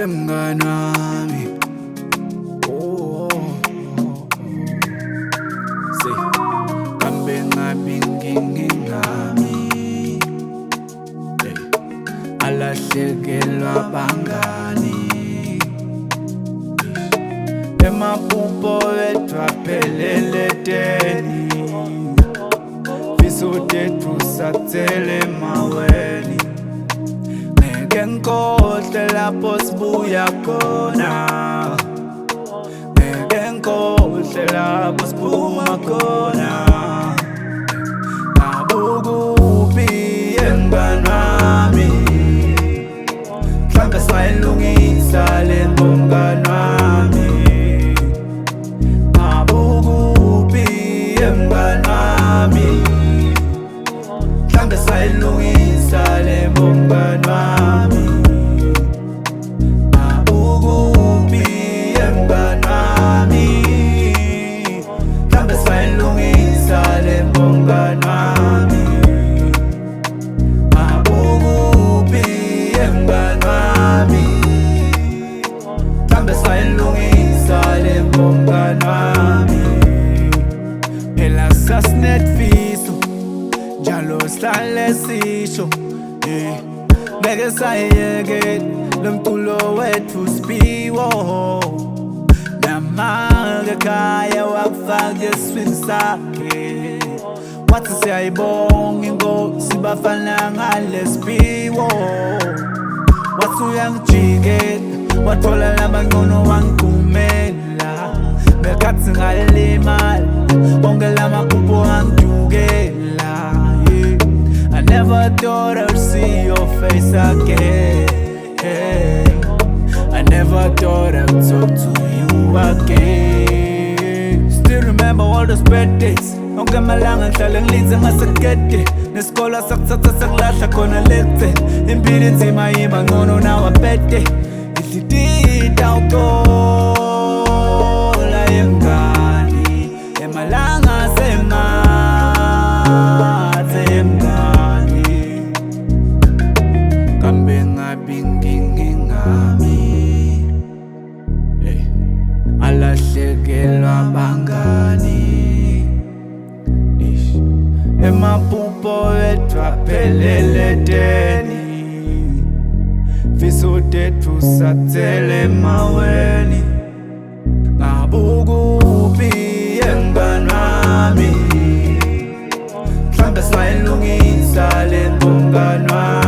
mngani wami. Say kambe ngabi ngingami, alahlekelwa bangani. Emaphupho wethu aphelele teni, fiso tethu sathele maweni. Ngeke ngikhohle lapho sibuya khona, ngeke ngikhohle lapho siphuma khona. Ngabukuphi mngani wami, mhlambe sayilungisa le nto mngani wami. Ngabukuphi mngani wami, mhlambe sayilungisa le nto mngani wami. Ngabukuphi mngani wami, mhlambe sayilungisa le nto mngani wami. Ngabukuphi mngani wami, mhlambe sayilungisa le nto mngani wami. Phela sasinetfiso njalo sihlale sisho, ngeke sayiyekela lo mculo wethu Siphiwo. Namake ekhaya wakufaka eswini sakhe, wathi siyayibonga inkosi bafana ngale Siphiwo. Wathi uyangijikela wathola labangcono wangigumela, bekhathi ngalimala bonke lamaphupho angidukela. I never thought I'd see your face again. I never thought I'd talk to you again. Still remember all those bad days, onke amalanga ngihlale ngilinze ngasekede. Nesikole sakuthatha sangilahla khona lekuteni, impilo inzima yiba ngcono nawapete. Idlitita ukola emngani, emalanga semathe emngani. Kambe ngabi ngingami, alahlekelwa bangani. Emaphupho wethu aphelele teni, fiso tethu sathele maweni. Ngabukuphi mngani wami, mhlambe sayilungisa le nto mngani wami.